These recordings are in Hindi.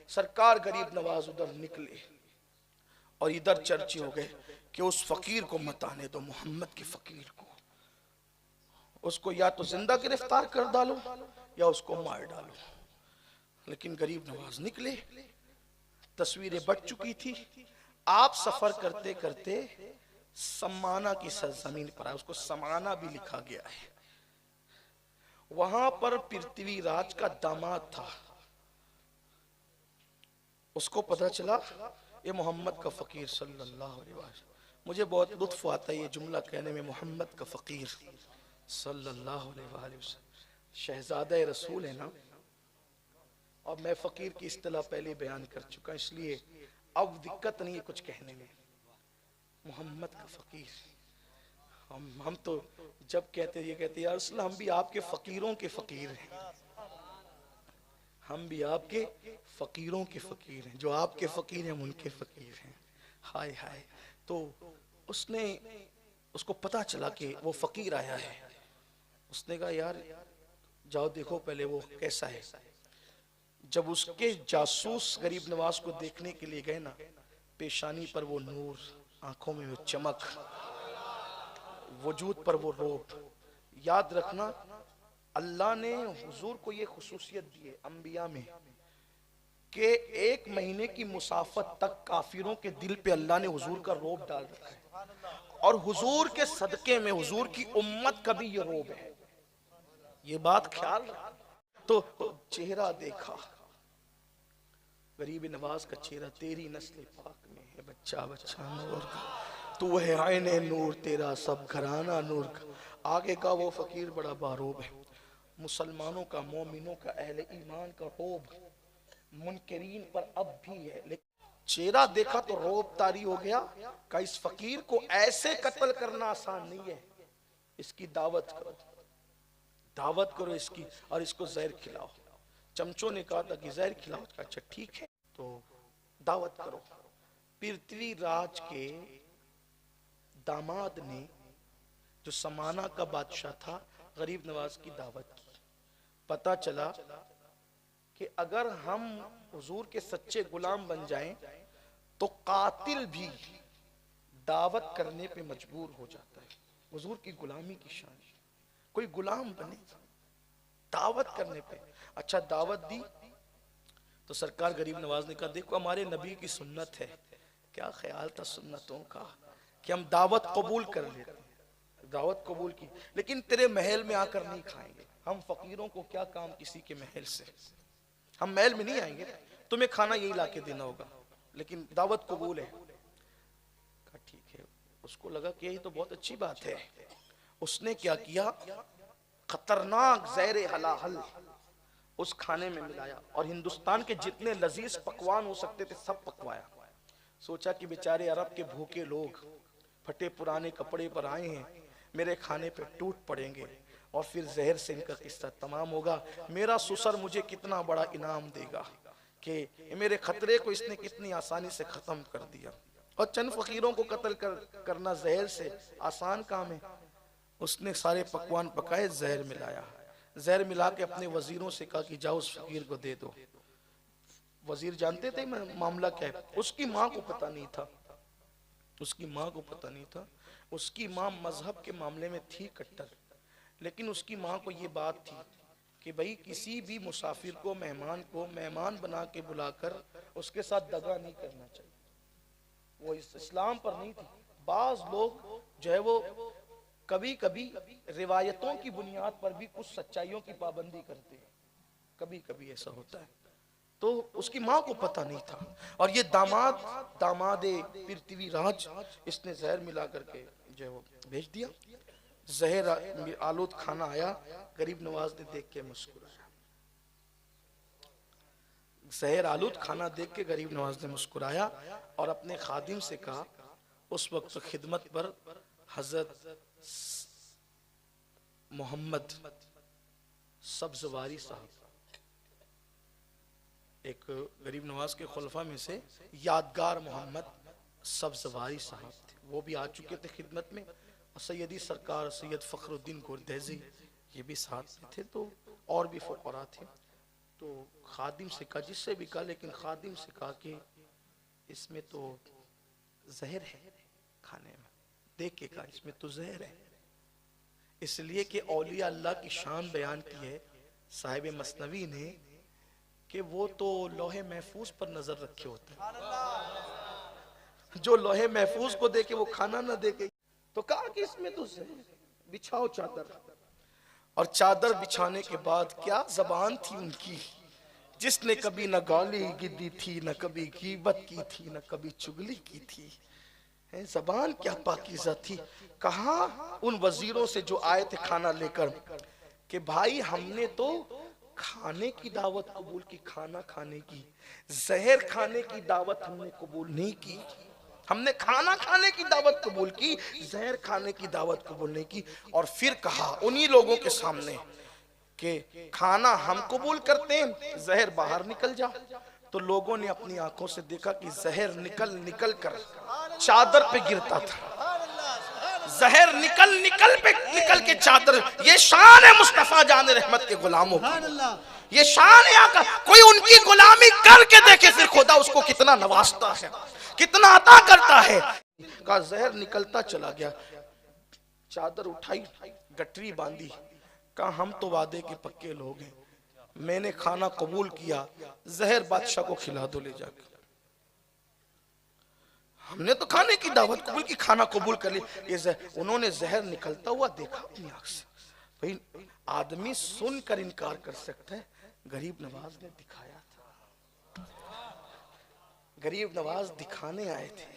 सरकार गरीब नवाज उधर निकले और इधर चर्चे हो गए कि उस फकीर को मत आने दो, मोहम्मद के फकीर को, उसको या तो जिंदा गिरफ्तार कर डालो या उसको मार डालो। लेकिन गरीब नवाज निकले, तस्वीरें बढ़ चुकी थी। आप सफर करते करते समाना की सरजमीन पर आए, उसको समाना भी लिखा गया है। वहां पर पृथ्वीराज का दामाद था, उसको पता चला ये मोहम्मद का फकीर सल्लल्लाहु अलैहि वसल्लम। मुझे बहुत लुत्फ आता है ये जुमला कहने में, मोहम्मद का फकीर सल्लल्लाहु अलैहि वसल्लम शहजादा रसूल है ना। और मैं फकीर की इस्तिलाह पहले बयान कर चुका, इसलिए अब दिक्कत नहीं है कुछ कहने में। मोहम्मद का फकीर, हम तो जब कहते ये कहते यार रसूल हम भी आपके फकीरों के फकीर हैं, हम भी आपके फकीरों के फकीर हैं, जो आपके फकीर हैं हम उनके फकीर हैं। हाय हाय। तो उसको पता चला कि वो फकीर आया है। उसने कहा यार जाओ देखो पहले वो कैसा है। जब उसके जासूस गरीब नवाज को देखने के लिए गए ना, पेशानी पर वो नूर, आंखों में वो चमक, वजूद पर वो रोब। याद रखना अल्लाह ने हुजूर को ये खुसूसियत दी है अंबिया में कि 1 महीने की मुसाफत तक काफिरों के दिल पे अल्लाह ने हुजूर का रोब डाल रखा है, और हुजूर के सदके में हुजूर की उम्मत का भी ये रोब है। ये बात ख्याल रख। तो चेहरा देखा गरीब नवाज का चेहरा, तेरी नस्ल पाक में है बच्चा बच्चा नूर का, तू है आईने नूर, तेरा सब घराना नूर का। आगे का वो फकीर बड़ा बारोब है, मुसलमानों का, मोमिनों का, अहले ईमान का रोब मुनकरीन पर अब भी है। लेकिन चेहरा देखा तो रोब तारी हो गया का इस फकीर को ऐसे कत्ल करना आसान नहीं है, इसकी दावत करो, दावत करो इसकी, और इसको जहर खिलाओ। चमचों ने कहा था कि जहर खिलाओ, अच्छा ठीक है तो दावत करो। पृथ्वीराज के दामाद ने, जो समाना का बादशाह था, गरीब नवाज की दावत की। पता चला कि अगर हम हुजूर के सच्चे गुलाम बन जाएं तो कातिल भी दावत करने पे मजबूर हो जाता है। हुजूर की गुलामी की शान, कोई गुलाम बने दावत करने पे। अच्छा दावत दी तो सरकार गरीब नवाज ने कहा देखो हमारे नबी की सुन्नत है। क्या ख्याल था सुन्नतों का कि हम दावत कबूल कर लेते हैं। दावत कबूल की, लेकिन तेरे महल में आकर नहीं खाएंगे। हम फकीरों को क्या काम किसी के महल से, हम महल में नहीं आएंगे, तुम्हें खाना यही लाके देना होगा, लेकिन दावत कबूल है। कहा ठीक है। उसको लगा कि यही तो बहुत अच्छी बात है। उसने क्या किया, खतरनाक जहर हलाहल उस खाने में मिलाया और हिंदुस्तान के जितने लजीज पकवान हो सकते थे सब पकवाया। सोचा कि बेचारे अरब के भूखे लोग फटे पुराने कपड़े पर आए हैं, मेरे खाने पे टूट पड़ेंगे और फिर जहर से इनका किस्सा तमाम होगा। मेरा ससुर मुझे कितना बड़ा इनाम देगा कि मेरे खतरे को इसने कितनी आसानी से खत्म कर दिया। और चंद फकीरों को कत्ल करना जहर से आसान काम है। उसने सारे पकवान पकाए, जहर मिलाया, जहर मिला के अपने वजीरों से कहा कि जाओ उस फकीर को दे दो। वजीर जानते थे मामला क्या है। उसकी माँ को पता नहीं था, उसकी माँ को पता नहीं था। उसकी माँ मजहब के मामले में थी कट्टर, लेकिन उसकी माँ को ये बात थी कि भाई किसी भी मुसाफिर को, मेहमान को मेहमान बना के बुलाकर उसके साथ दगा नहीं करना चाहिए। वो इस्लाम पर नहीं थी। बाज लोग जो है वो कभी कभी रिवायतों की बुनियाद पर भी कुछ सच्चाइयों की पाबंदी करते हैं, कभी कभी ऐसा होता है। तो उसकी माँ को पता नहीं था, और ये दामादे पृथ्वीराज, इसने जहर मिला करके जो है वो भेज दिया। जहर आलूद खाना आया, गरीब नवाज ने देख के मुस्कुराया। जहर आलूद खाना देख के गरीब नवाज ने मुस्कुराया और अपने खादिम से कहा, उस वक्त खिदमत पर हजरत मोहम्मद सब्जवारी साहब, एक गरीब नवाज के खुलफा में से यादगार मोहम्मद सब्जवारी साहब थे, वो भी आ चुके थे खिदमत में। और सैयदी सरकार सैयद फखरुद्दीन गुरदैजी ये भी साथ में थे, तो और भी फुकरा थे। तो तो खादिम से कहा, जिससे भी कहा, लेकिन खादिम से कहा कि इसमें तो जहर है खाने में। देख के कहा इसमें तो जहर है, इसलिए कि औलिया अल्लाह की शान बयान की है साहिब मसनवी ने कि वो तो लोहे महफूज पर नजर रखे होते हैं, जो लोहे महफूज को देखे वो खाना ना देखे। तो कहा कि इसमें तो बिछाओ चादर, और चादर बिछाने के बाद क्या जबान थी उनकी, जिसने कभी न गाली गिद्दी थी, न कभी गीबत की थी, न कभी चुगली की थी। जबान क्या पाकीज़ा थी। कहा उन वजीरों से जो आए थे खाना लेकर कि भाई हमने तो खाने की दावत कबूल की, खाना खाने की, जहर खाने की दावत हमने कबूल नहीं की। हमने खाना खाने की दावत कबूल की, जहर खाने की दावत कबूल नहीं की। और फिर कहा उन्हीं लोगों के सामने कि खाना हम कबूल करते हैं, जहर बाहर निकल जा। तो लोगों ने अपनी आंखों से देखा कि जहर निकल निकल कर चादर पे गिरता था, जहर निकल निकल के चादर। ये शान है मुस्तफा जान रहमत के गुलामों की, ये शान है आका। कोई उनकी गुलामी करके देखे फिर खुदा उसको कितना नवाजता है, कितना अता करता है। का जहर निकलता चला गया, चादर उठाई, गठरी बांधी, कहा हम तो वादे के पक्के लोग हैं, मैंने खाना कबूल किया, जहर बादशाह को खिला दो ले जाकर। हमने तो खाने की दावत कबूल की, खाना कबूल कर लिया। उन्होंने जहर निकलता हुआ देखा अपनी आंख से। भाई आदमी सुनकर इनकार कर सकता है, गरीब नवाज ने दिखाया था, गरीब नवाज दिखाने आए थे।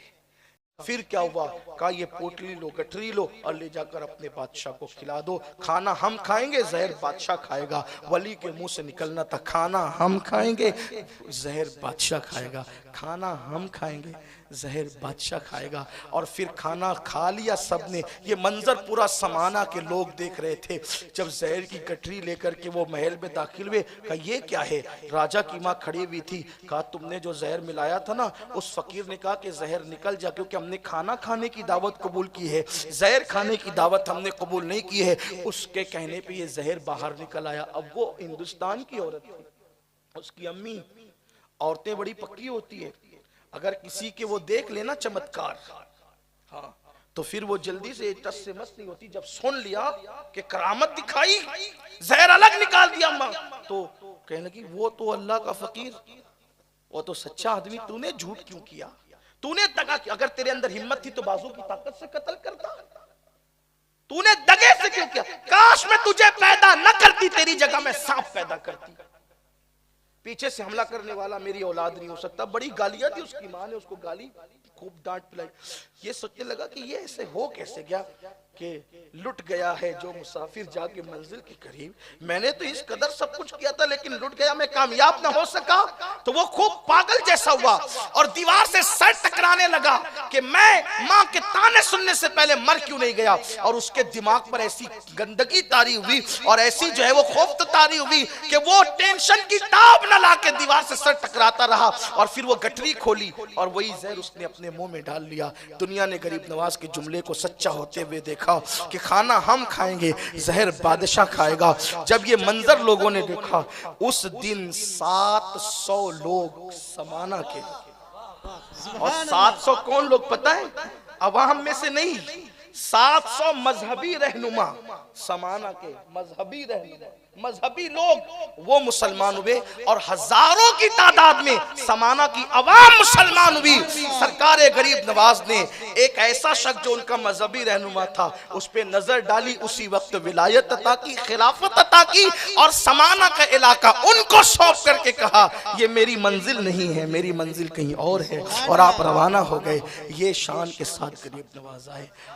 फिर क्या हुआ, कहा ये पोटली लो, गठरी लो और ले जाकर अपने बादशाह को खिला दो। खाना हम खाएंगे, जहर बादशाह खाएगा। वली के मुंह से निकलना था, खाना हम खाएंगे, जहर बादशाह खाएगा। खाना हम खाएंगे, जहर बादशाह खाएगा। और फिर खाना खा लिया सबने। ये मंजर पूरा समाना के लोग देख रहे थे। जब जहर की गठरी लेकर के वो महल में दाखिल हुए, कहा ये क्या है। राजा की माँ खड़ी हुई थी, कहा तुमने जो जहर मिलाया था ना, उस फकीर ने कहा कि जहर निकल जा, क्योंकि हमने खाना खाने की दावत कबूल की है, जहर खाने की दावत हमने कबूल नहीं की है। उसके कहने पे ये जहर बाहर निकल आया। अब वो हिंदुस्तान की औरत थी, उसकी अम्मी, औरतें बड़ी पक्की होती है, अगर किसी के वो देख लेना चमत्कार, हाँ, तो फिर वो जल्दी से टस से मस नहीं होती। जब सुन लिया कि करामत दिखाई, जहर अलग निकाल दिया माँ, तो कहने लगी वो तो अल्लाह का फकीर, वो तो सच्चा आदमी, तूने झूठ क्यों किया, तूने दगा किया। अगर तेरे अंदर हिम्मत थी तो बाजू की ताकत से कत्ल करता, तूने दगे से क्यों किया। काश मैं तुझे पैदा न करती, तेरी जगह मैं सांप पैदा करती। पीछे से हमला करने वाला मेरी औलाद नहीं हो सकता। बड़ी गालियां दी उसकी मां ने, उसको गाली खूब डांट पिलाई। ये सोचने लगा कि ये ऐसे हो कैसे गया कि लुट गया है जो मुसाफिर जाके मंजिल के करीब। मैंने तो इस कदर सब कुछ किया था लेकिन लुट गया, मैं कामयाब ना हो सका। तो वो खूब पागल जैसा हुआ और दीवार से सर टकराने लगा कि मैं माँ के ताने सुनने से पहले मर क्यों नहीं गया। और उसके दिमाग पर ऐसी गंदगी तारी हुई और ऐसी जो है वो खौफ तारी हुई कि वो टेंशन की ताब न ला के दीवार से सर टकराता रहा। और फिर वो गठरी खोली और वही जहर उसने अपने मुंह में डाल लिया। दुनिया ने गरीब नवाज के जुमले को सच्चा होते हुए देखा कि खाना हम खाएंगे, जहर बादशाह खाएगा। जब ये मंजर लोगों ने देखा, उस दिन 700 लोग समाना के, और 700 कौन लोग पता है, अवाम में से नहीं, 700 मजहबी रहनुमा, समाना के मजहबी रहनुमा, मजहबी लोग वो मुसलमान हुए। और हजारों की तादाद में समाना की अवाम मुसलमान हुई। सरकार गरीब नवाज ने एक ऐसा शख्स जो उनका मजहबी रहनुमा था उस पे नजर डाली, उसी वक्त विलायत अता की, खिलाफत अता की और समाना का इलाका उनको सौंप करके कहा ये मेरी मंजिल नहीं है, मेरी मंजिल कहीं और है। और आप रवाना हो गए। ये शान के साथ गरीब नवाज आए।